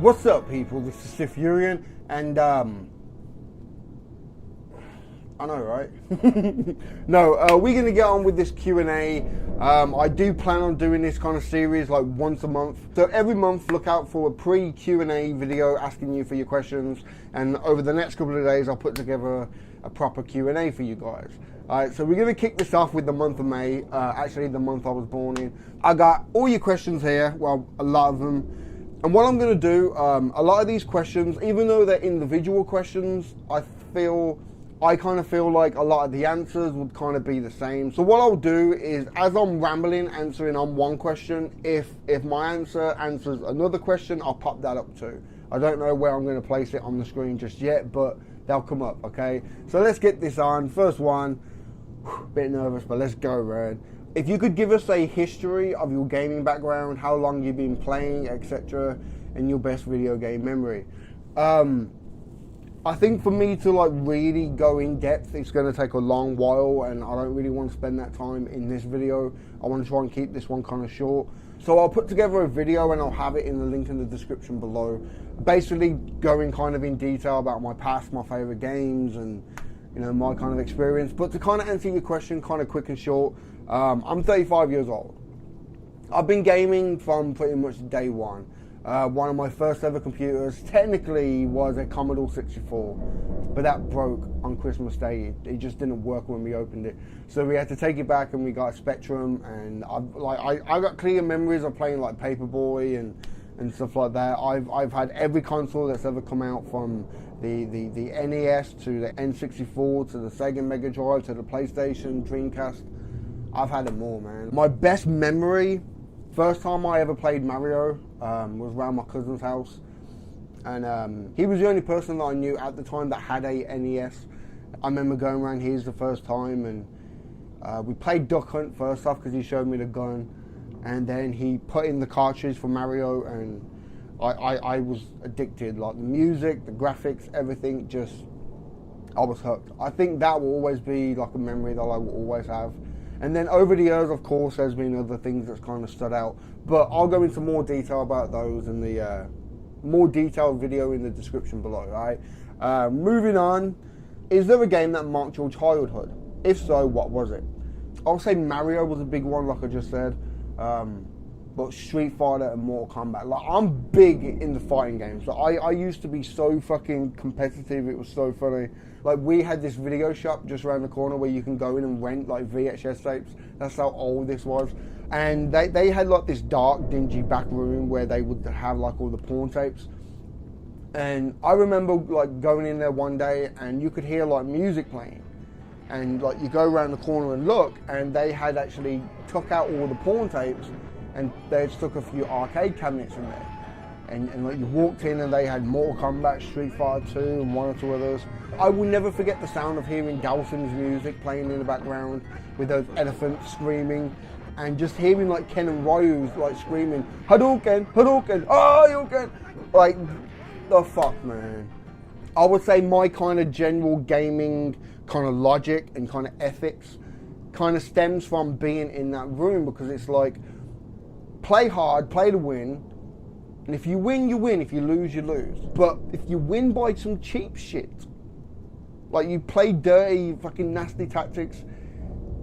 What's up, people? This is Sif Urian, and I know, right? No, we're gonna get on with this Q&A. I do plan on doing this kind of series like once a month. So every month, look out for a pre-Q&A video asking you for your questions, and over the next couple of days, I'll put together a proper Q&A for you guys. Alright, so we're gonna kick this off with the month of May. Actually, the month I was born in. I got all your questions here. Well, a lot of them. And what I'm going to do, a lot of these questions, even though they're individual questions, I kind of feel like a lot of the answers would kind of be the same. So what I'll do is, as I'm rambling, answering on one question, if my answer answers another question, I'll pop that up too. I don't know where I'm going to place it on the screen just yet, but they'll come up, okay? So let's get this on. First one, bit nervous, but let's go, Red. If you could give us a history of your gaming background, how long you've been playing, etc., and your best video game memory. I think for me to like really go in depth, it's going to take a long while, and I don't really want to spend that time in this video. I want to try and keep this one kind of short. So I'll put together a video and I'll have it in the link in the description below. Basically going kind of in detail about my past, my favorite games, and you know, my kind of experience. But to kind of answer your question kind of quick and short, I'm 35 years old. I've been gaming from pretty much day one. One of my first ever computers technically was a Commodore 64, but that broke on Christmas Day. It just didn't work when we opened it. So we had to take it back and we got a Spectrum, and I got clear memories of playing like Paperboy and stuff like that. I've had every console that's ever come out, from the NES to the N64 to the Sega Mega Drive to the PlayStation, Dreamcast. I've had it all, man. My best memory, first time I ever played Mario was around my cousin's house. And he was the only person that I knew at the time that had a NES. I remember going around his the first time, and we played Duck Hunt first off because he showed me the gun. And then he put in the cartridge for Mario, and I was addicted. Like the music, the graphics, everything, just, I was hooked. I think that will always be like a memory that I will always have. And then over the years, of course, there's been other things that's kind of stood out. But I'll go into more detail about those in the more detailed video in the description below, right? Moving on, is there a game that marked your childhood? If so, what was it? I'll say Mario was a big one, like I just said. But Street Fighter and Mortal Kombat. Like, I'm big in the fighting games. Like, I used to be so fucking competitive, it was so funny. Like, we had this video shop just around the corner where you can go in and rent like VHS tapes. That's how old this was. And they had like this dark, dingy back room where they would have like all the porn tapes. And I remember like going in there one day and you could hear like music playing. And like you go around the corner and look, and they had actually took out all the porn tapes, and they had stuck a few arcade cabinets in there. And like you walked in and they had Mortal Kombat, Street Fighter 2 and one or two others. I will never forget the sound of hearing Dawson's music playing in the background with those elephants screaming, and just hearing like Ken and Ryu's like screaming, Hadouken, Hadouken, oh, Hadouken! Like, the fuck, man. I would say my kind of general gaming kind of logic and kind of ethics kind of stems from being in that room, because it's like, play hard, play to win, and if you win, you win, if you lose, you lose. But if you win by some cheap shit, like you play dirty, fucking nasty tactics,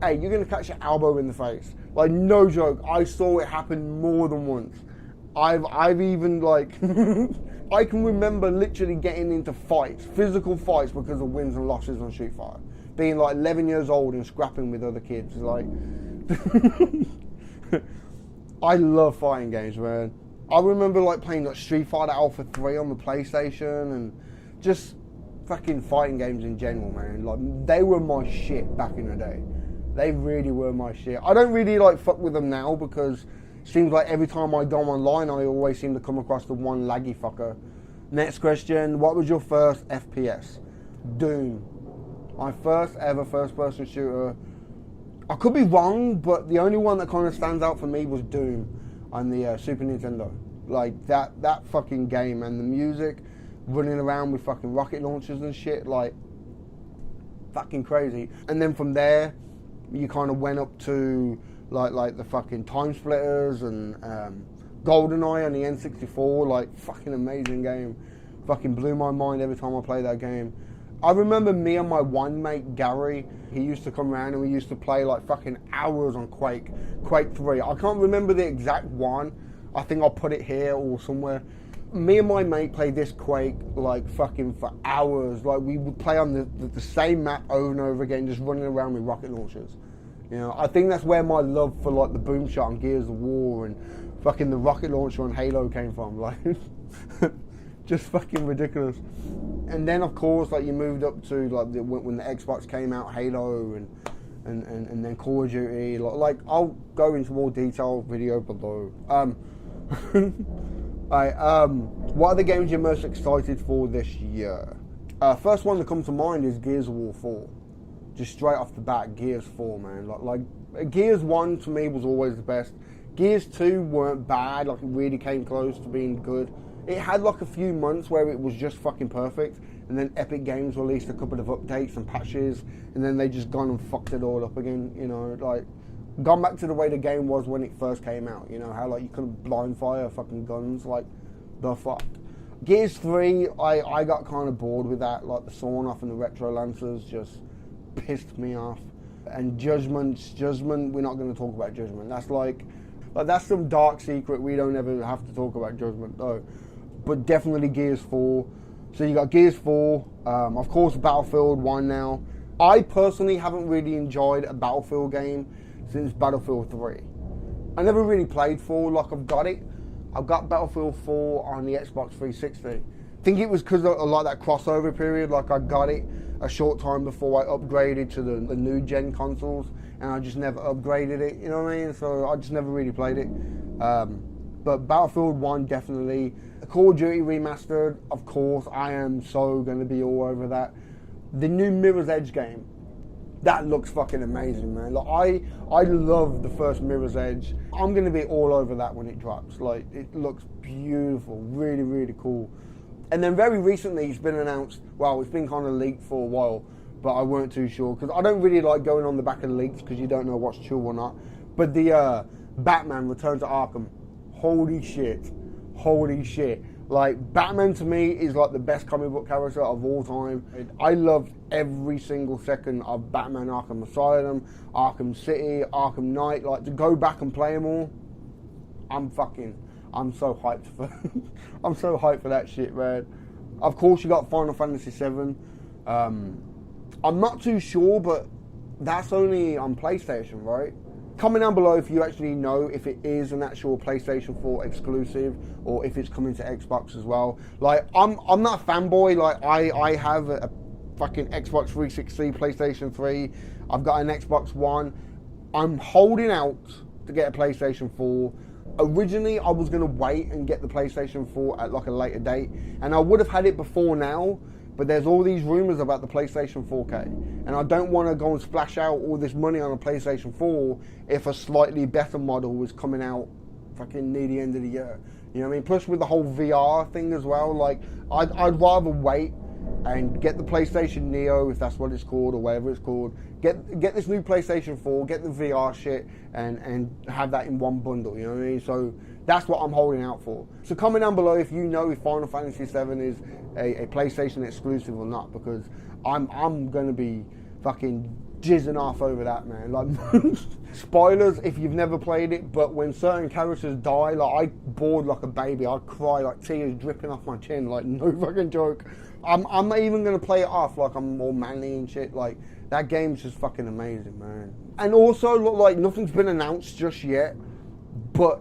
hey, you're gonna catch your elbow in the face. Like, no joke, I saw it happen more than once. I've even like, I can remember literally getting into fights, physical fights, because of wins and losses on Street Fighter. Being like 11 years old and scrapping with other kids, like, I love fighting games, man. I remember like playing like Street Fighter Alpha 3 on the PlayStation, and just fucking fighting games in general, man. Like, they were my shit back in the day. They really were my shit. I don't really like fuck with them now, because it seems like every time I go online, I always seem to come across the one laggy fucker. Next question, what was your first FPS? Doom. My first ever first-person shooter. I could be wrong, but the only one that kind of stands out for me was Doom on the Super Nintendo. Like, that fucking game, and the music, running around with fucking rocket launchers and shit, like, fucking crazy. And then from there, you kind of went up to like the fucking Time Splitters and GoldenEye on the N64, like, fucking amazing game. Fucking blew my mind every time I played that game. I remember me and my one mate, Gary, he used to come around and we used to play like fucking hours on Quake 3. I can't remember the exact one. I think I'll put it here or somewhere. Me and my mate played this Quake like fucking for hours. Like we would play on the same map over and over again, just running around with rocket launchers. You know, I think that's where my love for like the boom shot and Gears of War and fucking the rocket launcher on Halo came from. Like, just fucking ridiculous. And then of course, like you moved up to like when the Xbox came out, Halo and then Call of Duty. Like I'll go into more detail video below. What are the games you're most excited for this year? First one that comes to mind is Gears of War 4. Just straight off the bat, Gears 4, man. Like Gears 1 to me was always the best. Gears 2 weren't bad, like it really came close to being good. It had like a few months where it was just fucking perfect, and then Epic Games released a couple of updates and patches, and then they just gone and fucked it all up again, you know, like gone back to the way the game was when it first came out, you know, how like you couldn't blind fire fucking guns, like the fuck. Gears 3, I got kind of bored with that, like the sawn off and the retro lancers just pissed me off. And Judgment, we're not going to talk about Judgment. That's like that's some dark secret. We don't ever have to talk about Judgment though. But definitely Gears 4. So you got Gears 4, of course Battlefield 1 now. I personally haven't really enjoyed a Battlefield game since Battlefield 3. I never really played 4, like I've got Battlefield 4 on the Xbox 360. I think it was because of like that crossover period, like I got it a short time before I upgraded to the new gen consoles, and I just never upgraded it, you know what I mean? So I just never really played it. But Battlefield 1 definitely. Call of Duty Remastered, of course, I am so going to be all over that. The new Mirror's Edge game, that looks fucking amazing, man. Like I love the first Mirror's Edge. I'm going to be all over that when it drops. Like, it looks beautiful, really, really cool. And then very recently it's been announced, well, it's been kind of leaked for a while, but I weren't too sure, because I don't really like going on the back of the leaks because you don't know what's true or not. But the Batman Return to Arkham, holy shit. Like, Batman to me is like the best comic book character of all time. I loved every single second of Batman Arkham Asylum, Arkham City, Arkham Knight. Like, to go back and play them all, I'm so hyped for I'm so hyped for that shit, man. Of course you got Final Fantasy 7. I'm not too sure, but that's only on PlayStation, right? Comment down below if you actually know if it is an actual PlayStation 4 exclusive or if it's coming to Xbox as well. Like, I'm not a fanboy. Like, I have a fucking Xbox 360, PlayStation 3. I've got an Xbox One. I'm holding out to get a PlayStation 4. Originally, I was going to wait and get the PlayStation 4 at like a later date, and I would have had it before now, but there's all these rumors about the PlayStation 4K, and I don't want to go and splash out all this money on a PlayStation 4 if a slightly better model was coming out fucking near the end of the year. You know what I mean? Plus with the whole VR thing as well, like, I'd rather wait and get the PlayStation Neo, if that's what it's called, or whatever it's called. Get this new PlayStation 4, get the VR shit, and have that in one bundle, you know what I mean? So that's what I'm holding out for. So comment down below if you know if Final Fantasy 7 is a PlayStation exclusive or not, because I'm gonna be fucking jizzing off over that, man. Like, spoilers if you've never played it, but when certain characters die, like, I bawled like a baby. I'd cry, like tears dripping off my chin, like, no fucking joke. I'm not even gonna play it off like I'm all manly and shit. Like, that game's just fucking amazing, man. And also, like, nothing's been announced just yet, but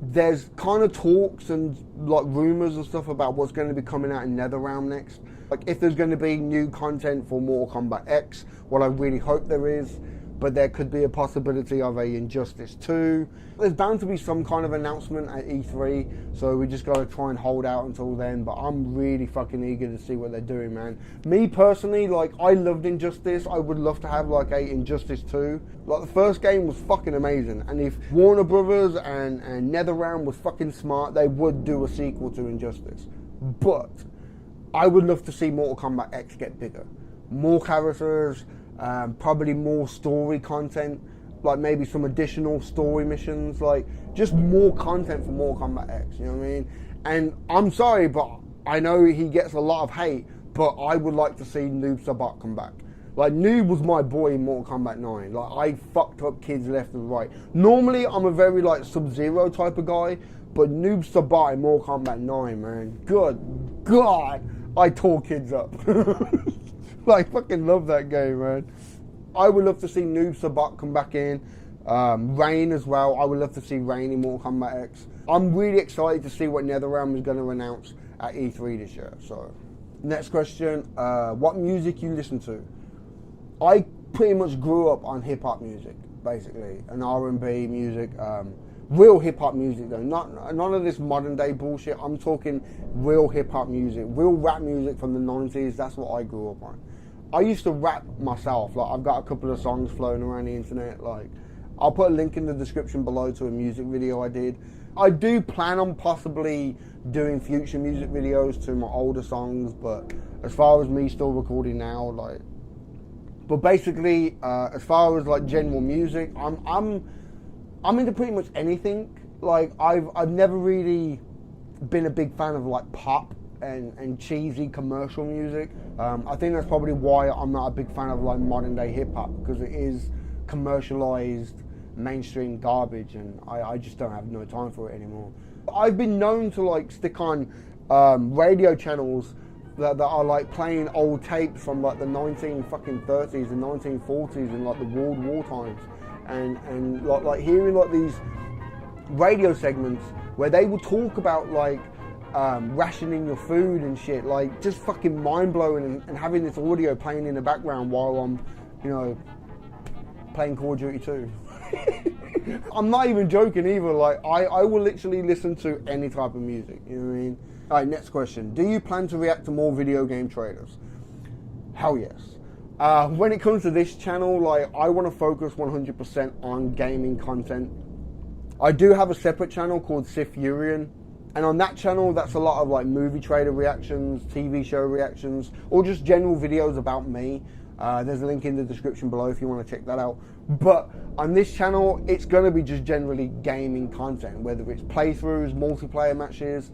there's kind of talks and like rumors and stuff about what's going to be coming out in NetherRealm next. Like, if there's going to be new content for Mortal Kombat X, what I really hope there is, but there could be a possibility of a Injustice 2. There's bound to be some kind of announcement at E3, so we just got to try and hold out until then, but I'm really fucking eager to see what they're doing, man. Me personally, like, I loved Injustice. I would love to have like a Injustice 2. Like, the first game was fucking amazing, and if Warner Brothers and NetherRealm was fucking smart, they would do a sequel to Injustice. But I would love to see Mortal Kombat X get bigger. More characters, probably more story content. like maybe some additional story missions, like just more content for Mortal Kombat X, you know what I mean? And I'm sorry, but I know he gets a lot of hate, but I would like to see Noob Saibot come back. Like, Noob was my boy in Mortal Kombat 9. Like, I fucked up kids left and right. Normally, I'm a very, like, Sub-Zero type of guy, but Noob Saibot in Mortal Kombat 9, man. Good God, I tore kids up. Like, fucking love that game, man. I would love to see Noob Saibot come back in. Rain as well. I would love to see Rain in Mortal Kombat X. I'm really excited to see what NetherRealm is going to announce at E3 this year. So, next question. What music you listen to? I pretty much grew up on hip-hop music, basically, and R&B music. Real hip-hop music, though. None of this modern-day bullshit. I'm talking real hip-hop music. Real rap music from the 90s. That's what I grew up on. I used to rap myself. Like, I've got a couple of songs floating around the internet. Like, I'll put a link in the description below to a music video I did. I do plan on possibly doing future music videos to my older songs, but as far as me still recording now, like... But basically, as far as like general music, I'm into pretty much anything. Like, I've never really been a big fan of like pop and cheesy commercial music. I think that's probably why I'm not a big fan of like modern day hip hop, because it is commercialized mainstream garbage, and I just don't have no time for it anymore. I've been known to like stick on radio channels that are like playing old tapes from like the 1930s and 1940s and like the World War times, and like hearing like these radio segments where they will talk about like rationing your food and shit, like just fucking mind blowing, and having this audio playing in the background while I'm, you know, playing Call of Duty 2. I'm not even joking either. Like, I will literally listen to any type of music, you know what I mean? Alright, next question. Do you plan to react to more video game trailers? Hell yes. When it comes to this channel, like, I want to focus 100% on gaming content. I do have a separate channel called Sith Urian, and on that channel, that's a lot of like movie trailer reactions, TV show reactions, or just general videos about me. There's a link in the description below if you want to check that out. But on this channel, it's going to be just generally gaming content, whether it's playthroughs, multiplayer matches,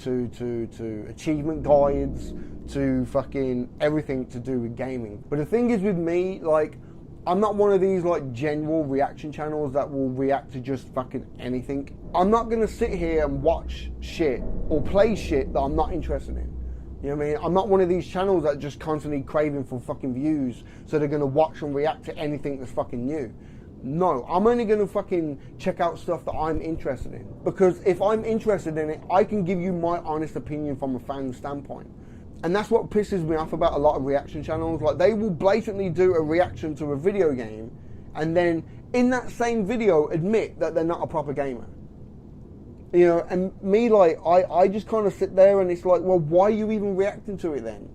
to achievement guides, to fucking everything to do with gaming. But the thing is with me, like, I'm not one of these like general reaction channels that will react to just fucking anything. I'm not going to sit here and watch shit or play shit that I'm not interested in. You know what I mean? I'm not one of these channels that just constantly craving for fucking views, so they're going to watch and react to anything that's fucking new. No, I'm only going to fucking check out stuff that I'm interested in. Because if I'm interested in it, I can give you my honest opinion from a fan standpoint. And that's what pisses me off about a lot of reaction channels. Like, they will blatantly do a reaction to a video game, and then in that same video admit that they're not a proper gamer. You know, and me, like, I just kind of sit there and it's like, well, why are you even reacting to it then?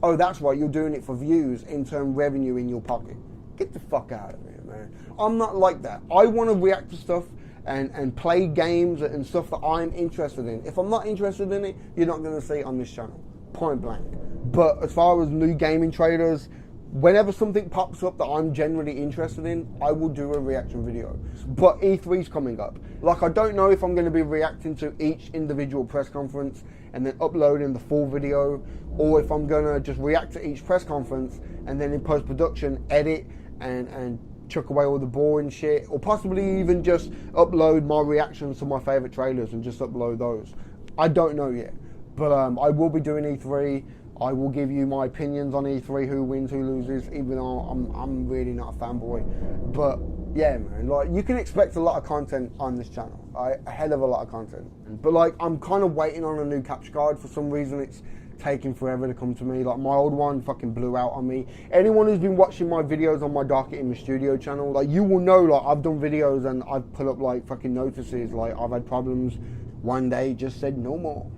Oh, that's right, you're doing it for views, in-turn revenue in your pocket. Get the fuck out of here, man. I'm not like that. I want to react to stuff and play games and stuff that I'm interested in. If I'm not interested in it, you're not going to see it on this channel. Point blank. But as far as new gaming trailers, whenever something pops up that I'm generally interested in, I will do a reaction video. But E3's coming up. Like, I don't know if I'm going to be reacting to each individual press conference and then uploading the full video, or if I'm going to just react to each press conference and then in post-production edit and chuck away all the boring shit, or possibly even just upload my reactions to my favourite trailers and just upload those. I don't know yet. But I will be doing E3. I will give you my opinions on E3, who wins, who loses, even though I'm really not a fanboy. But yeah, man, like, you can expect a lot of content on this channel, a hell of a lot of content. But like, I'm kind of waiting on a new capture card. For some reason, it's taking forever to come to me. Like, my old one fucking blew out on me. Anyone who's been watching my videos on my DarkerImage Studio channel, like, you will know, like, I've done videos and I've put up like fucking notices, like, I've had problems. One day just said no more.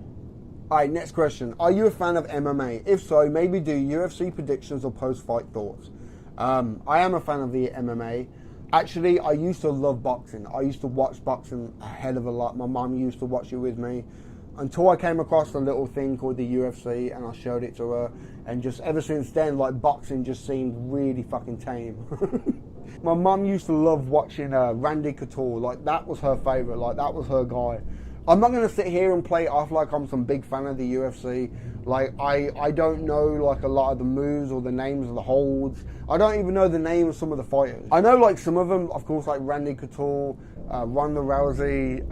Alright, next question. Are you a fan of MMA? If so, maybe do UFC predictions or post-fight thoughts. I am a fan of the MMA. Actually, I used to love boxing. I used to watch boxing a hell of a lot. My mum used to watch it with me until I came across a little thing called the UFC, and I showed it to her. And just ever since then, like, boxing just seemed really fucking tame. My mum used to love watching Randy Couture. Like, that was her favourite. Like, that was her guy. I'm not going to sit here and play it off like I'm some big fan of the UFC. Like, I don't know, like, a lot of the moves or the names of the holds. I don't even know the name of some of the fighters. I know, like, some of them, of course, like Randy Couture, Ronda Rousey,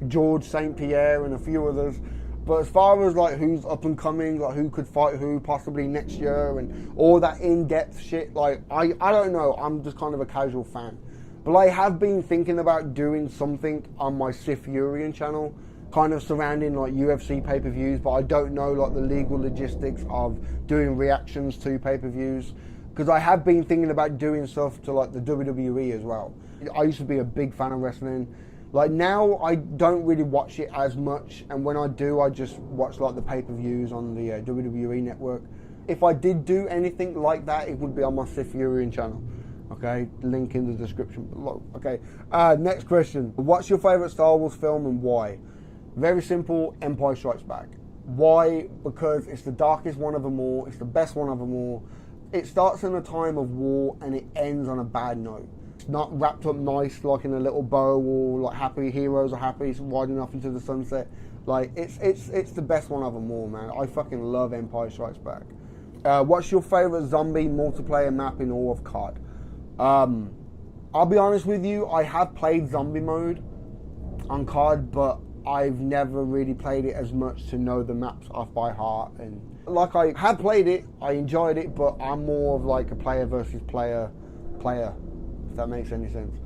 George St. Pierre, and a few others. But as far as, like, who's up and coming, like, who could fight who possibly next year and all that in-depth shit, like, I don't know. I'm just kind of a casual fan. But I have been thinking about doing something on my Sif Urian channel, kind of surrounding, like, UFC pay-per-views, but I don't know, like, the legal logistics of doing reactions to pay-per-views. Because I have been thinking about doing stuff to, like, the WWE as well. I used to be a big fan of wrestling. Like, now I don't really watch it as much, and when I do, I just watch, like, the pay-per-views on the WWE network. If I did do anything like that, it would be on my Sif Urian channel. Okay, link in the description below. Okay, next question. What's your favourite Star Wars film and why? Very simple, Empire Strikes Back. Why? Because it's the darkest one of them all, it's the best one of them all. It starts in a time of war and it ends on a bad note. It's not wrapped up nice like in a little bow or like happy heroes are happy riding off into the sunset. Like, it's the best one of them all, man. I fucking love Empire Strikes Back. What's your favourite zombie multiplayer map in all of COD? I'll be honest with you, I have played zombie mode on COD, but I've never really played it as much to know the maps off by heart. And like, I have played it, I enjoyed it, but I'm more of like a player versus player, if that makes any sense.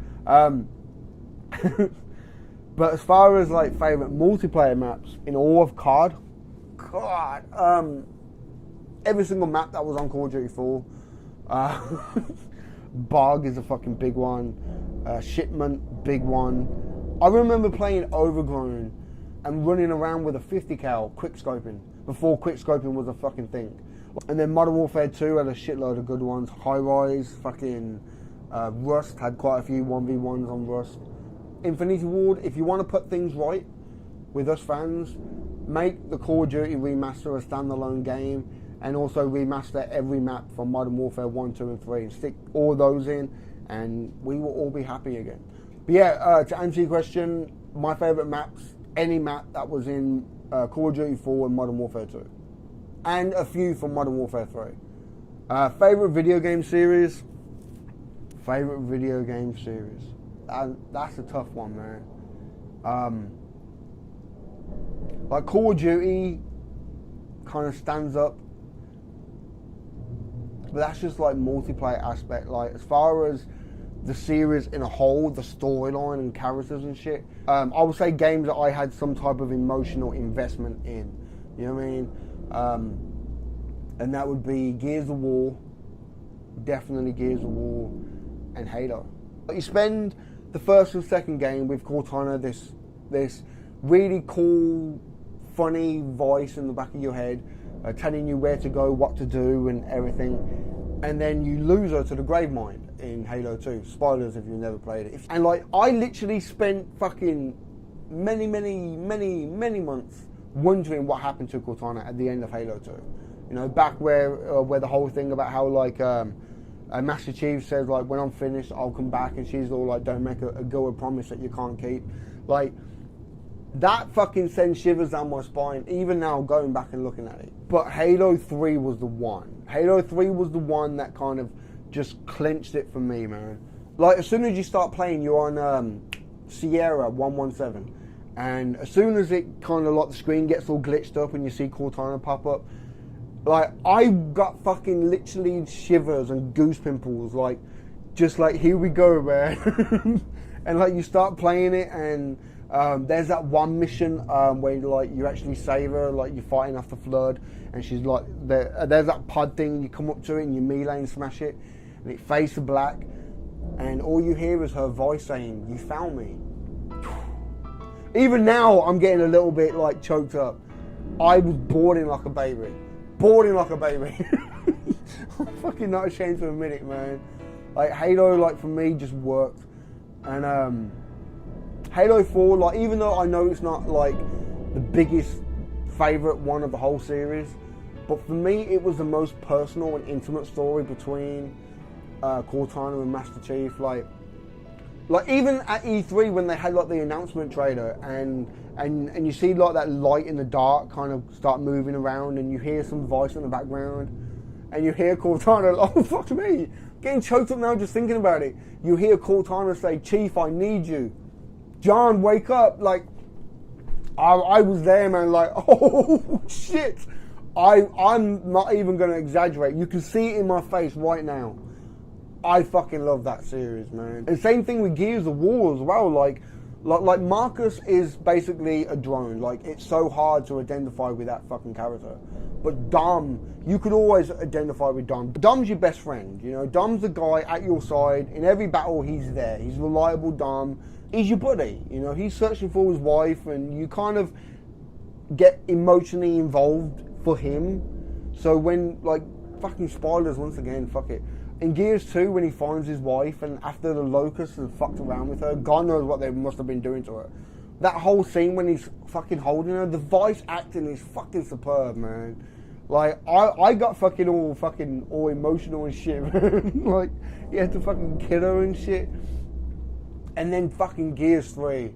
But as far as like favourite multiplayer maps in all of COD, God, every single map that was on Call of Duty 4. Bog is a fucking big one. Shipment, big one. I remember playing Overgrown and running around with a 50 cal quickscoping before quickscoping was a fucking thing. And then Modern Warfare 2 had a shitload of good ones. High Rise, fucking Rust had quite a few 1v1s on Rust. Infinity Ward, if you want to put things right with us fans, make the Call of Duty remaster a standalone game, and also remaster every map from Modern Warfare 1, 2 and 3 and stick all those in, and we will all be happy again. But yeah, to answer your question, my favourite maps, any map that was in Call of Duty 4 and Modern Warfare 2. And a few from Modern Warfare 3. Favourite video game series? Favourite video game series? That's a tough one, man. Like, Call of Duty kind of stands up, but that's just like multiplayer aspect. Like, as far as the series in a whole, the storyline and characters and shit, I would say games that I had some type of emotional investment in. You know what I mean? And that would be Gears of War, definitely Gears of War, and Halo. But you spend the first and second game with Cortana, this really cool, funny voice in the back of your head, telling you where to go, what to do, and everything. And then you lose her to the Gravemind in Halo 2. Spoilers if you've never played it. And like, I literally spent fucking many months wondering what happened to Cortana at the end of Halo 2. You know, back where the whole thing about how like Master Chief says like, when I'm finished, I'll come back, and she's all like, don't make a girl a promise that you can't keep. Like, that fucking sends shivers down my spine, even now going back and looking at it. But Halo 3 was the one. Halo 3 was the one that kind of just clinched it for me, man. Like, as soon as you start playing, you're on Sierra 117. And as soon as it kind of like the screen gets all glitched up and you see Cortana pop up, like, I got fucking literally shivers and goose pimples. Like, just like, here we go, man. And like, you start playing it, and there's that one mission where like you actually save her, like you're fighting off the flood, and she's like, there's that pod thing, you come up to it and you melee and smash it, and it fades to black, and all you hear is her voice saying, "You found me." Even now, I'm getting a little bit like choked up. I was boarding like a baby. Boarding like a baby. I'm fucking not ashamed to admit it, man. Like, Halo, like, for me, just worked. And Halo 4, like, even though I know it's not like the biggest favourite one of the whole series, but for me it was the most personal and intimate story between Cortana and Master Chief, like even at E3 when they had like the announcement trailer and you see like that light in the dark kind of start moving around and you hear some voice in the background and you hear Cortana, oh fuck me, getting choked up now just thinking about it. You hear Cortana say, Chief, I need you. John, wake up. Like, I was there, man, like, oh shit. I'm not even going to exaggerate. You can see it in my face right now. I fucking love that series, man. And same thing with Gears of War as well. Like Marcus is basically a drone. Like, it's so hard to identify with that fucking character. But Dom, you could always identify with Dom. Dom's your best friend, you know. Dom's the guy at your side. In every battle, he's there. He's reliable, Dom. He's your buddy, you know. He's searching for his wife, and you kind of get emotionally involved for him. So when, like, fucking spoilers once again, fuck it. In Gears 2, when he finds his wife, and after the locusts have fucked around with her, God knows what they must have been doing to her. That whole scene when he's fucking holding her, the voice acting is fucking superb, man. Like, I got fucking all emotional and shit, man. Like, he had to fucking kill her and shit. And then fucking Gears 3.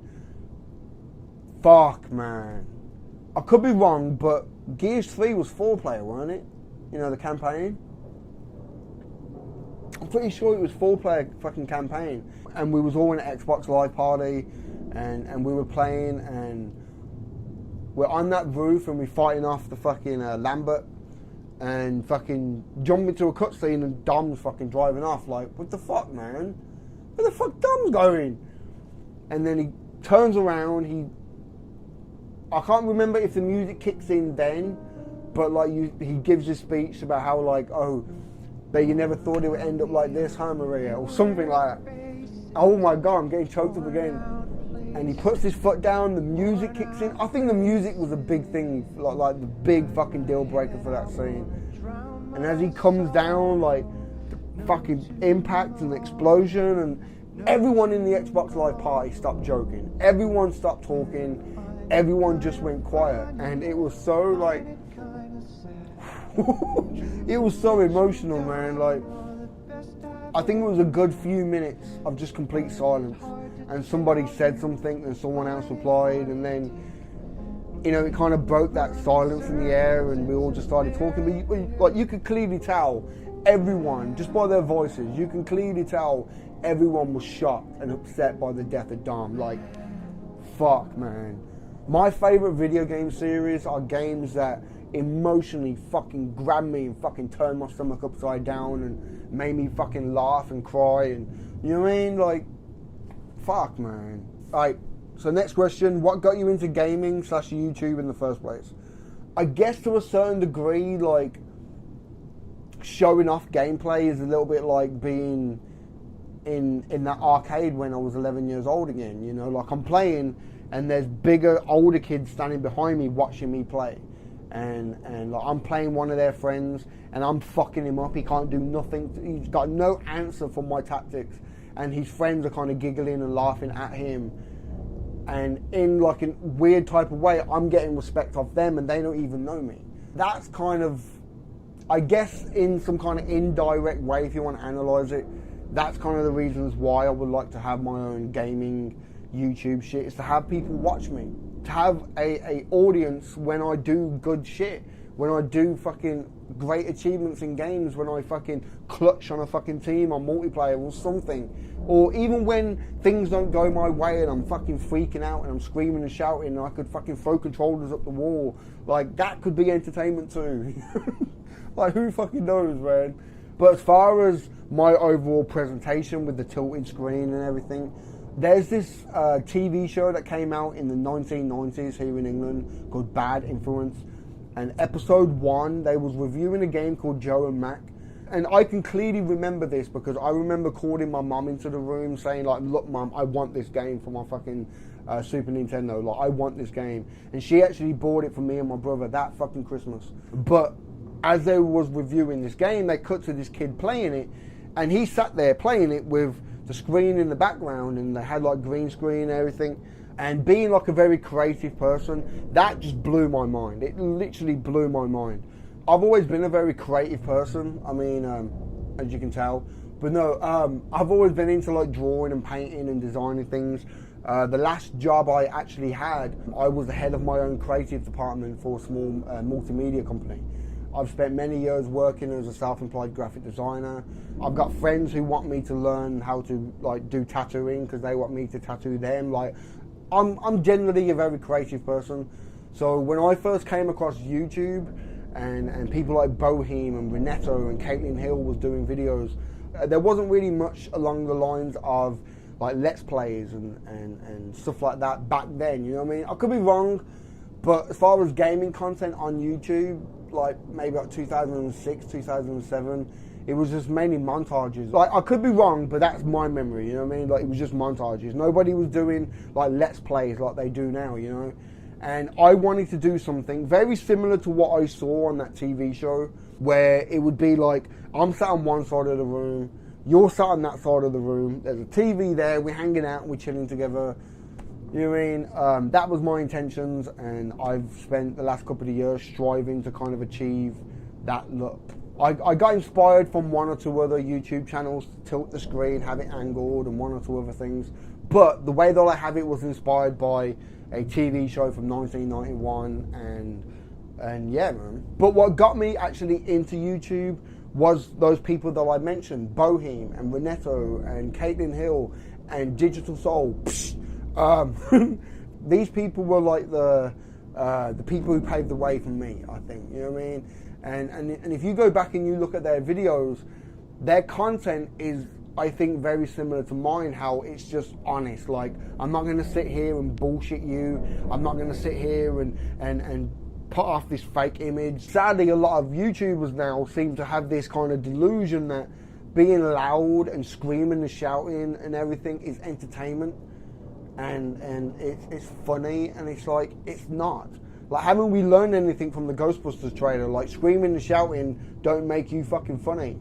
Fuck, man. I could be wrong, but Gears 3 was 4-player, wasn't it? You know, the campaign? I'm pretty sure it was 4-player fucking campaign. And we was all in an Xbox Live party, and we were playing, and we're on that roof, and we're fighting off the fucking Lambert, and fucking jump into a cutscene, and Dom's fucking driving off. Like, what the fuck, man? Where the fuck Dom's going? And then he turns around, I can't remember if the music kicks in then, but like he gives a speech about how like, oh, that you never thought it would end up like this, huh, Maria? Or something like that. Oh my God, I'm getting choked up again. And he puts his foot down, the music kicks in. I think the music was a big thing, like the big fucking deal breaker for that scene. And as he comes down, like, the fucking impact and the explosion, and everyone in the Xbox Live party stopped joking. Everyone stopped talking. Everyone just went quiet. And it was so, like, it was so emotional, man. Like, I think it was a good few minutes of just complete silence. And somebody said something and someone else replied, and then, you know, it kind of broke that silence in the air, and we all just started talking. But you could clearly tell everyone, just by their voices, you can clearly tell everyone was shocked and upset by the death of Dom. Like, fuck, man. My favorite video game series are games that emotionally fucking grabbed me and fucking turned my stomach upside down and made me fucking laugh and cry, and, you know what I mean? Like, fuck, man. Alright, so next question. What got you into gaming / YouTube in the first place? I guess to a certain degree, like, showing off gameplay is a little bit like being in that arcade when I was 11 years old again. You know, like, I'm playing and there's bigger, older kids standing behind me watching me play. And like, I'm playing one of their friends and I'm fucking him up. He can't do nothing. He's got no answer for my tactics. And his friends are kind of giggling and laughing at him. And in like a weird type of way, I'm getting respect off them and they don't even know me. That's kind of, I guess, in some kind of indirect way, if you want to analyze it, that's kind of the reasons why I would like to have my own gaming YouTube shit, is to have people watch me. To have a audience when I do good shit. When I do fucking great achievements in games, when I fucking clutch on a fucking team on multiplayer or something. Or even when things don't go my way and I'm fucking freaking out and I'm screaming and shouting and I could fucking throw controllers up the wall. Like, that could be entertainment too. Like, who fucking knows, man? But as far as my overall presentation with the tilted screen and everything, there's this TV show that came out in the 1990s here in England called Bad Influence. And episode 1, they was reviewing a game called Joe and Mac. And I can clearly remember this because I remember calling my mum into the room saying, like, look, mum, I want this game for my fucking Super Nintendo. Like, I want this game. And she actually bought it for me and my brother that fucking Christmas. But as they was reviewing this game, they cut to this kid playing it. And he sat there playing it with the screen in the background. And they had, like, green screen and everything. And being like a very creative person, that just blew my mind. It literally blew my mind. I've always been a very creative person. I mean, as you can tell. But no, I've always been into like drawing and painting and designing things. The last job I actually had, I was the head of my own creative department for a small multimedia company. I've spent many years working as a self-employed graphic designer. I've got friends who want me to learn how to like do tattooing because they want me to tattoo them. Like, I'm generally a very creative person. So when I first came across YouTube and people like Bohem and Renetto and Caitlin Hill was doing videos, there wasn't really much along the lines of like Let's Plays and stuff like that back then, you know what I mean? I could be wrong, but as far as gaming content on YouTube, like maybe like 2006, 2007, it was just mainly montages. Like, I could be wrong, but that's my memory, you know what I mean? Like, it was just montages. Nobody was doing like Let's Plays like they do now, you know? And I wanted to do something very similar to what I saw on that TV show, where it would be like, I'm sat on one side of the room, you're sat on that side of the room, there's a TV there, we're hanging out, we're chilling together. You know what I mean? That was my intentions, and I've spent the last couple of years striving to kind of achieve that look. I got inspired from one or two other YouTube channels to tilt the screen, have it angled, and one or two other things. But the way that I have it was inspired by a TV show from 1991, and yeah, man. But what got me actually into YouTube was those people that I mentioned, Bohem and Renetto and Caitlin Hill and Digital Soul. These people were like the people who paved the way for me, I think, you know what I mean? And if you go back and you look at their videos, their content is, I think, very similar to mine, how it's just honest. Like, I'm not going to sit here and bullshit you. I'm not going to sit here and put off this fake image. Sadly, a lot of YouTubers now seem to have this kind of delusion that being loud and screaming and shouting and everything is entertainment. And it's funny, and it's like, it's not. Like, haven't we learned anything from the Ghostbusters trailer? Like, screaming and shouting don't make you fucking funny.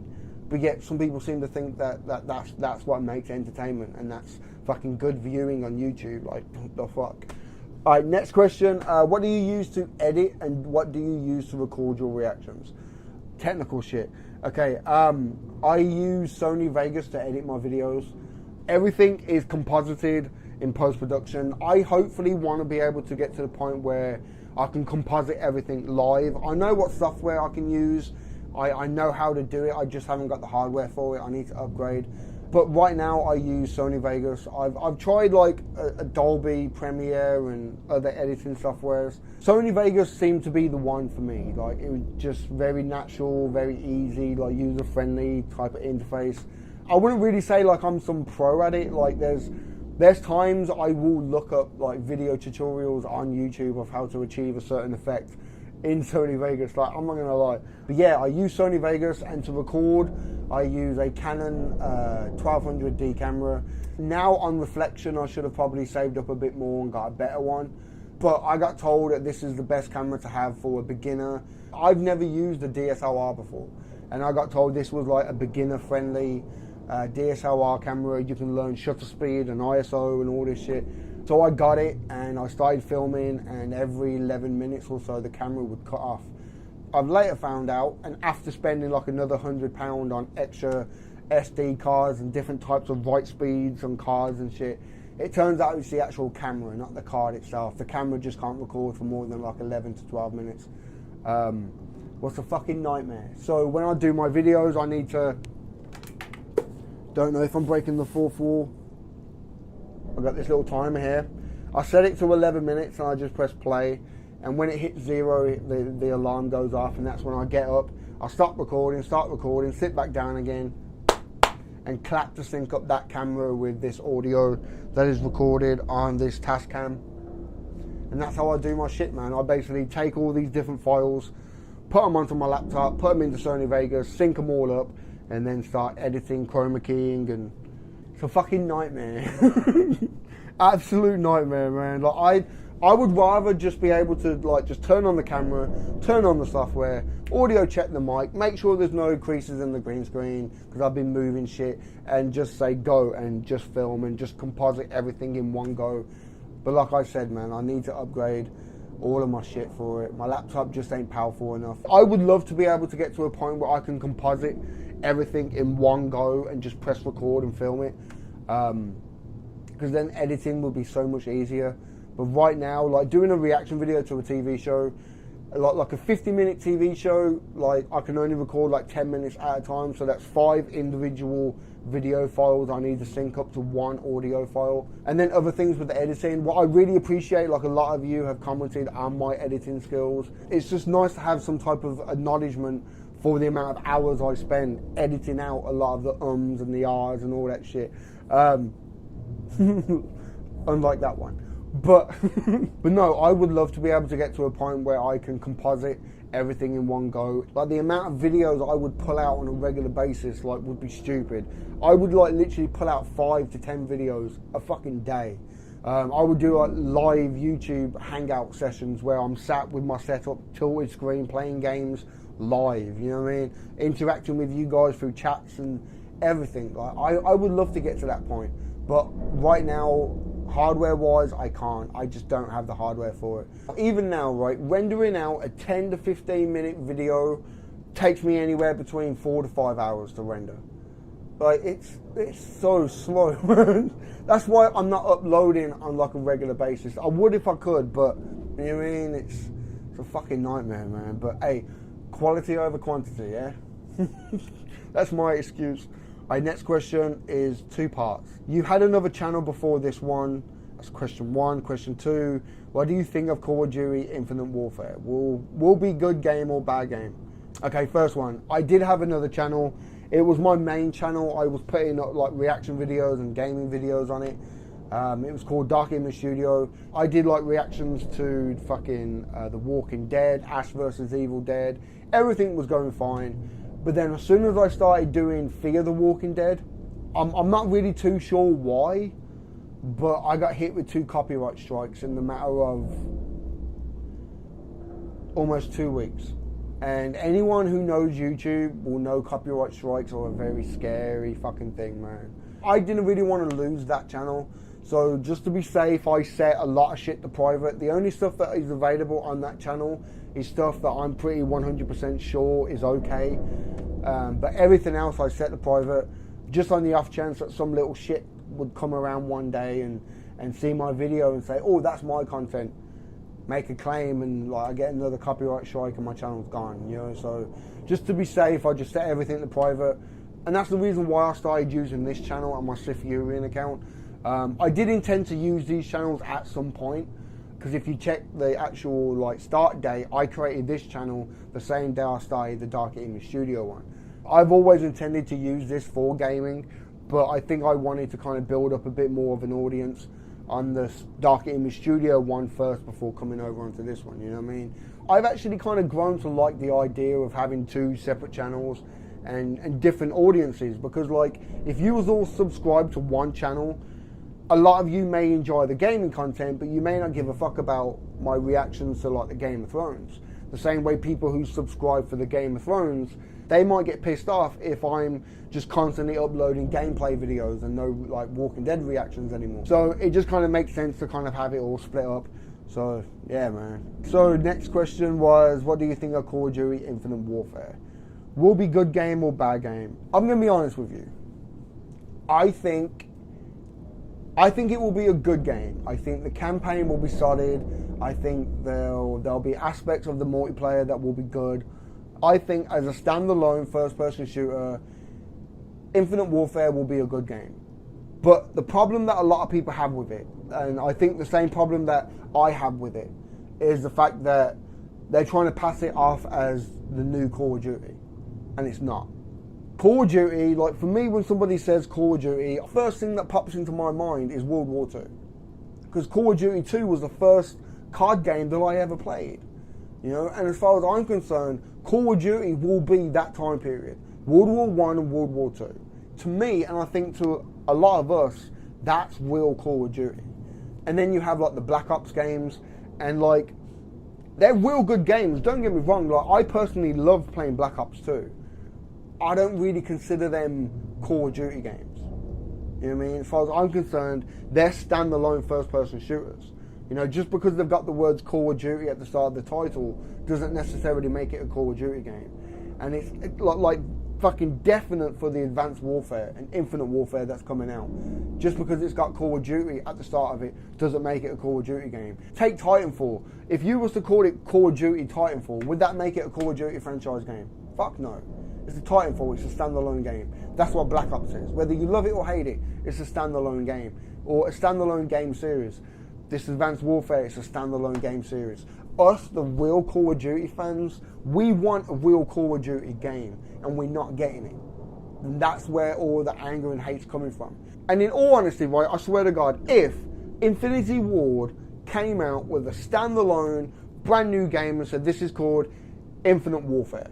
But yet, some people seem to think that's what makes entertainment, and that's fucking good viewing on YouTube. Like, what the fuck? Alright, next question. What do you use to edit, and what do you use to record your reactions? Technical shit. Okay, I use Sony Vegas to edit my videos. Everything is composited in post-production. I hopefully want to be able to get to the point where I can composite everything live. I know what software I can use. I know how to do it. I just haven't got the hardware for it. I need to upgrade. But right now I use Sony Vegas. I've tried like a Dolby Premiere and other editing softwares. Sony Vegas seemed to be the one for me. Like, it was just very natural, very easy, like user-friendly type of interface. I wouldn't really say like I'm some pro at it. Like, there's times I will look up like video tutorials on YouTube of how to achieve a certain effect in Sony Vegas. Like, I'm not gonna lie. But yeah, I use Sony Vegas, and to record, I use a Canon 1200D camera. Now, on reflection, I should have probably saved up a bit more and got a better one. But I got told that this is the best camera to have for a beginner. I've never used a DSLR before, and I got told this was like a beginner-friendly DSLR camera. You can learn shutter speed and ISO and all this shit. So I got it, and I started filming, and every 11 minutes or so the camera would cut off. I've later found out, and after spending like another £100 on extra SD cards and different types of write speeds on cards and shit, it turns out it's the actual camera, not the card itself. The camera just can't record for more than like 11 to 12 minutes. What's a fucking nightmare. So when I do my videos, I need to... Don't know if I'm breaking the fourth wall. I've got this little timer here. I set it to 11 minutes and I just press play. And when it hits 0, the alarm goes off, and that's when I get up. I start recording, sit back down again, and clap to sync up that camera with this audio that is recorded on this Tascam. And that's how I do my shit, man. I basically take all these different files, put them onto my laptop, put them into Sony Vegas, sync them all up, and then start editing, chroma keying, and it's a fucking nightmare. Absolute nightmare, man. Like, I would rather just be able to like just turn on the camera, turn on the software, audio check the mic, make sure there's no creases in the green screen because I've been moving shit, and just say go and just film and just composite everything in one go. But like I said, man, I need to upgrade. all of my shit for it. My laptop just ain't powerful enough. I would love to be able to get to a point where I can composite everything in one go and just press record and film it. Because then editing would be so much easier. But right now, like doing a reaction video to a TV show, like a 50-minute TV show, like I can only record like 10 minutes at a time. So that's 5 individual video files I need to sync up to 1 audio file. And then other things with the editing. What I really appreciate, like a lot of you have commented on my editing skills. It's just nice to have some type of acknowledgement for the amount of hours I spend editing out a lot of the ums and the ahs and all that shit. Unlike that one. But no, I would love to be able to get to a point where I can composite everything in one go. Like the amount of videos I would pull out on a regular basis, like, would be stupid. I would like literally pull out 5 to 10 videos a fucking day. I would do like live YouTube hangout sessions where I'm sat with my setup, tilted screen, playing games live, you know what I mean? Interacting with you guys through chats and everything. Like I would love to get to that point. But right now, hardware-wise, I can't. I just don't have the hardware for it. Even now, right, rendering out a 10 to 15-minute video takes me anywhere between 4 to 5 hours to render. Like, it's so slow, man. That's why I'm not uploading on, like, a regular basis. I would if I could, but, you know what I mean? It's a fucking nightmare, man. But, hey, quality over quantity, yeah? That's my excuse. Our next question is 2 parts. You had another channel before this one. That's question 1. Question 2, what do you think of Call of Duty Infinite Warfare? Will be good game or bad game? Okay, first one. I did have another channel. It was my main channel. I was putting up like reaction videos and gaming videos on it. It was called DarkerImage Studio. I did like reactions to fucking The Walking Dead, Ash vs Evil Dead. Everything was going fine. But then as soon as I started doing Fear the Walking Dead, I'm not really too sure why, but I got hit with 2 copyright strikes in the matter of almost 2 weeks. And anyone who knows YouTube will know copyright strikes are a very scary fucking thing, man. I didn't really want to lose that channel, so just to be safe, I set a lot of shit to private. The only stuff that is available on that channel is stuff that I'm pretty 100% sure is okay. But everything else I set to private, just on the off chance that some little shit would come around one day and see my video and say, oh, that's my content, make a claim, and like I get another copyright strike and my channel's gone, you know. So just to be safe, I just set everything to private. And that's the reason why I started using this channel on my Sith Urian account. I did intend to use these channels at some point, because if you check the actual like start date, I created this channel the same day I started the DarkerImage Studio one. I've always intended to use this for gaming, but I think I wanted to kind of build up a bit more of an audience on the DarkerImage Studio one first before coming over onto this one, you know what I mean? I've actually kind of grown to like the idea of having 2 separate channels and different audiences, because like if you was all subscribed to one channel, a lot of you may enjoy the gaming content, but you may not give a fuck about my reactions to like the Game of Thrones. The same way people who subscribe for the Game of Thrones, they might get pissed off if I'm just constantly uploading gameplay videos and no like Walking Dead reactions anymore. So it just kind of makes sense to kind of have it all split up. So yeah, man. So next question was, what do you think of Call of Duty Infinite Warfare? Will be good game or bad game? I'm gonna be honest with you. I think it will be a good game. I think the campaign will be solid. I think there'll be aspects of the multiplayer that will be good. I think as a standalone first-person shooter, Infinite Warfare will be a good game. But the problem that a lot of people have with it, and I think the same problem that I have with it, is the fact that they're trying to pass it off as the new Call of Duty. And it's not. Call of Duty, like for me, when somebody says Call of Duty, the first thing that pops into my mind is World War II. Because Call of Duty 2 was the first card game that I ever played. You know, and as far as I'm concerned, Call of Duty will be that time period. World War I and World War II. To me, and I think to a lot of us, that's real Call of Duty. And then you have like the Black Ops games, and like, they're real good games, don't get me wrong. Like, I personally love playing Black Ops 2. I don't really consider them Call of Duty games. You know what I mean? As far as I'm concerned, they're standalone first-person shooters. You know, just because they've got the words Call of Duty at the start of the title doesn't necessarily make it a Call of Duty game. And it's like fucking definite for the Advanced Warfare and Infinite Warfare that's coming out. Just because it's got Call of Duty at the start of it doesn't make it a Call of Duty game. Take Titanfall. If you was to call it Call of Duty Titanfall, would that make it a Call of Duty franchise game? Fuck no. It's a Titanfall, it's a standalone game. That's what Black Ops is. Whether you love it or hate it, it's a standalone game. Or a standalone game series. This Advanced Warfare is a standalone game series. Us, the real Call of Duty fans, we want a real Call of Duty game, and we're not getting it. And that's where all the anger and hate's coming from. And in all honesty, right, I swear to God, if Infinity Ward came out with a standalone, brand new game and said this is called Infinite Warfare,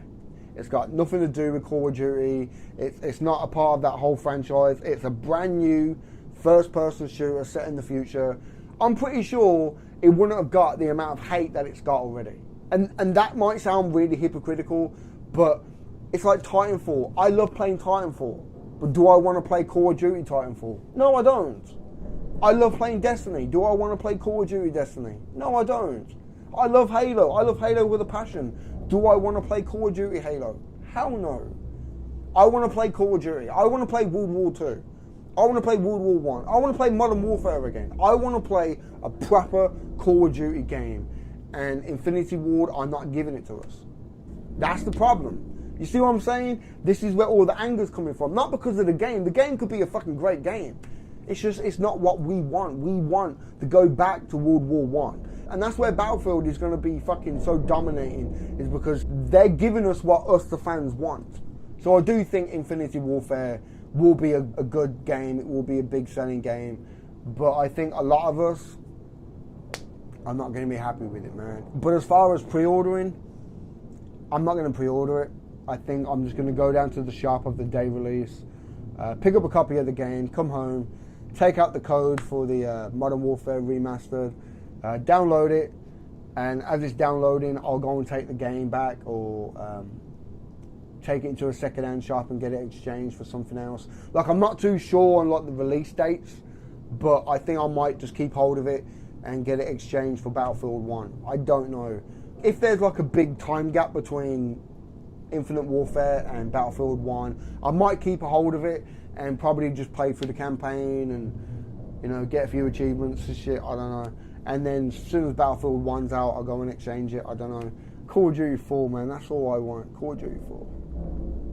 it's got nothing to do with Call of Duty, it's not a part of that whole franchise, it's a brand new first-person shooter set in the future, I'm pretty sure it wouldn't have got the amount of hate that it's got already. And that might sound really hypocritical, but it's like Titanfall. I love playing Titanfall, but do I want to play Call of Duty Titanfall? No, I don't. I love playing Destiny. Do I want to play Call of Duty Destiny? No, I don't. I love Halo. I love Halo with a passion. Do I want to play Call of Duty Halo? Hell no. I want to play Call of Duty. I want to play World War II. I want to play World War I. I want to play Modern Warfare again. I want to play a proper Call of Duty game. And Infinity Ward are not giving it to us. That's the problem. You see what I'm saying? This is where all the anger's coming from. Not because of the game. The game could be a fucking great game. It's just, it's not what we want. We want to go back to World War I. And that's where Battlefield is going to be fucking so dominating, is because they're giving us what us, the fans, want. So I do think Infinity Warfare will be a good game. It will be a big selling game. But I think a lot of us are not going to be happy with it, man. But as far as pre-ordering, I'm not going to pre-order it. I think I'm just going to go down to the shop of the day release, pick up a copy of the game, come home, take out the code for the Modern Warfare Remastered, download it, and as it's downloading, I'll go and take the game back, or take it into a second-hand shop and get it exchanged for something else. Like, I'm not too sure on like the release dates, but I think I might just keep hold of it and get it exchanged for Battlefield 1. I don't know. If there's like a big time gap between Infinite Warfare and Battlefield 1, I might keep a hold of it and probably just play through the campaign and, you know, get a few achievements and shit, I don't know. And then as soon as Battlefield 1's out, I'll go and exchange it, I don't know. Call of Duty 4, man, that's all I want. Call of Duty 4.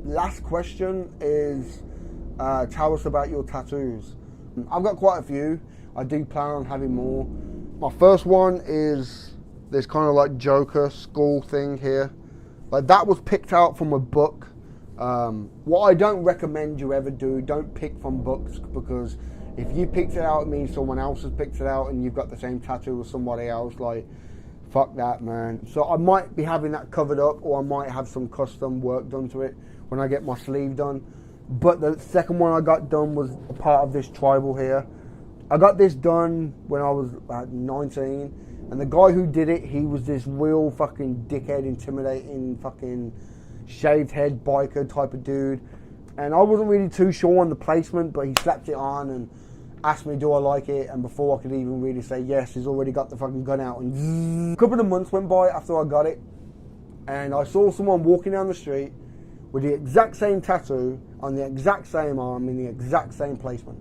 Last question is, tell us about your tattoos. I've got quite a few. I do plan on having more. My first one is this kind of like Joker skull thing here. Like, that was picked out from a book. What I don't recommend you ever do, don't pick from books, because if you picked it out, it means someone else has picked it out and you've got the same tattoo as somebody else. Like, fuck that, man. So I might be having that covered up, or I might have some custom work done to it when I get my sleeve done. But the second one I got done was a part of this tribal here. I got this done when I was about 19, and the guy who did it, he was this real fucking dickhead, intimidating, fucking shaved head biker type of dude. And I wasn't really too sure on the placement, but he slapped it on and asked me, do I like it? And before I could even really say yes, he's already got the fucking gun out. And zzz. A couple of months went by after I got it, and I saw someone walking down the street with the exact same tattoo on the exact same arm in the exact same placement.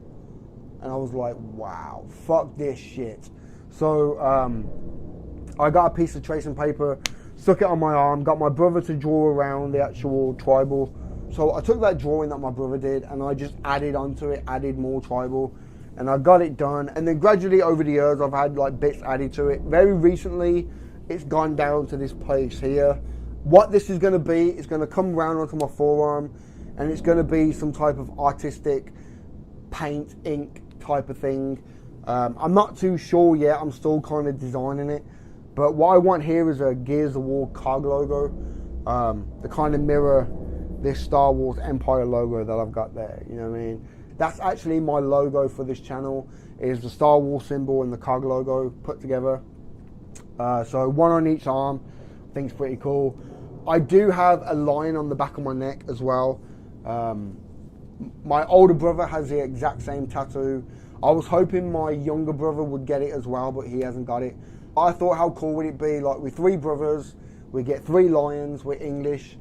And I was like, wow, fuck this shit. So I got a piece of tracing paper, stuck it on my arm, got my brother to draw around the actual tribal. So I took that drawing that my brother did and I just added onto it, added more tribal, and I got it done. And then gradually over the years, I've had like bits added to it. Very recently, it's gone down to this place here. What this is going to be, it's going to come round onto my forearm, and it's going to be some type of artistic paint, ink type of thing. I'm not too sure yet. I'm still kind of designing it. But what I want here is a Gears of War COG logo, to kind of mirror this Star Wars Empire logo that I've got there. You know what I mean? That's actually my logo for this channel, is the Star Wars symbol and the COG logo put together. So one on each arm. I think it's pretty cool. I do have a line on the back of my neck as well. My older brother has the exact same tattoo. I was hoping my younger brother would get it as well, but he hasn't got it. I thought, how cool would it be? Like, we're 3 brothers, we get 3 lions, we're English.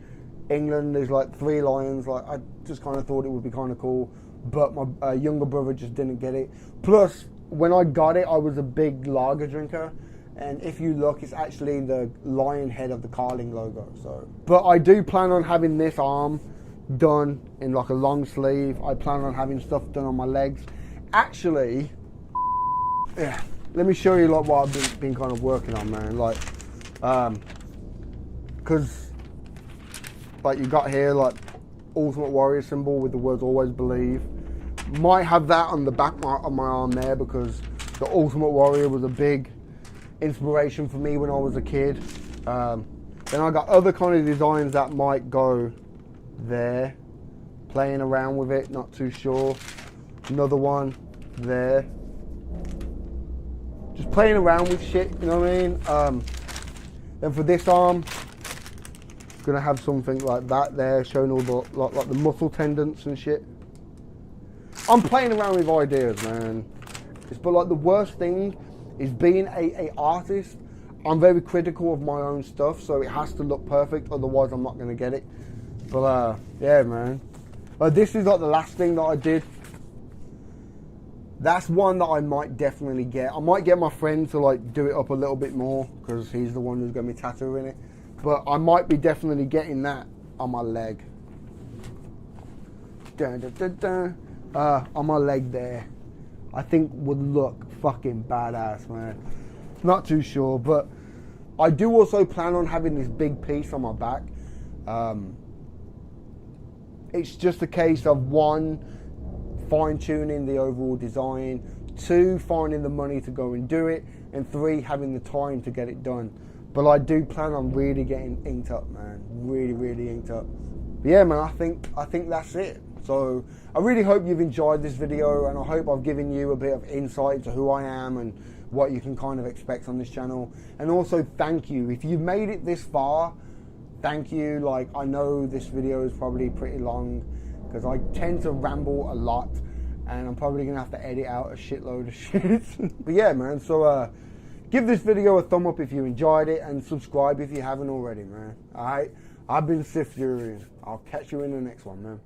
England is like 3 lions. Like, I just kind of thought it would be kind of cool, but my younger brother just didn't get it. Plus, when I got it, I was a big lager drinker, and if you look, it's actually the lion head of the Carling logo. So, but I do plan on having this arm done in like a long sleeve. I plan on having stuff done on my legs. Actually, yeah, let me show you like what I've been kind of working on, man. Like, because like you got here like Ultimate Warrior symbol with the words "Always Believe." Might have that on the back of my arm there because the Ultimate Warrior was a big inspiration for me when I was a kid. Then I got other kind of designs that might go there, playing around with it, not too sure. Another one there, just playing around with shit, you know what I mean? Then for this arm, gonna have something like that there, showing all the like the muscle tendons and shit. I'm playing around with ideas, man. But like the worst thing is being a artist. I'm very critical of my own stuff, so it has to look perfect, otherwise I'm not gonna get it. But yeah, man. This is like the last thing that I did. That's one that I might definitely get. I might get my friend to like do it up a little bit more because he's the one who's gonna be tattooing it. But I might be definitely getting that on my leg. Dun, dun, dun, dun. On my leg there. I think would look fucking badass, man. Not too sure, but I do also plan on having this big piece on my back. It's just a case of 1, fine-tuning the overall design, 2, finding the money to go and do it, and 3, having the time to get it done. But I do plan on really getting inked up, man. Really, really inked up. But yeah, man, I think that's it. So I really hope you've enjoyed this video, and I hope I've given you a bit of insight into who I am and what you can kind of expect on this channel. And also, thank you. If you've made it this far, thank you. Like, I know this video is probably pretty long because I tend to ramble a lot, and I'm probably gonna have to edit out a shitload of shit. But yeah, man, so give this video a thumb up if you enjoyed it, and subscribe if you haven't already, man. Alright, I've been Sith Fury. I'll catch you in the next one, man.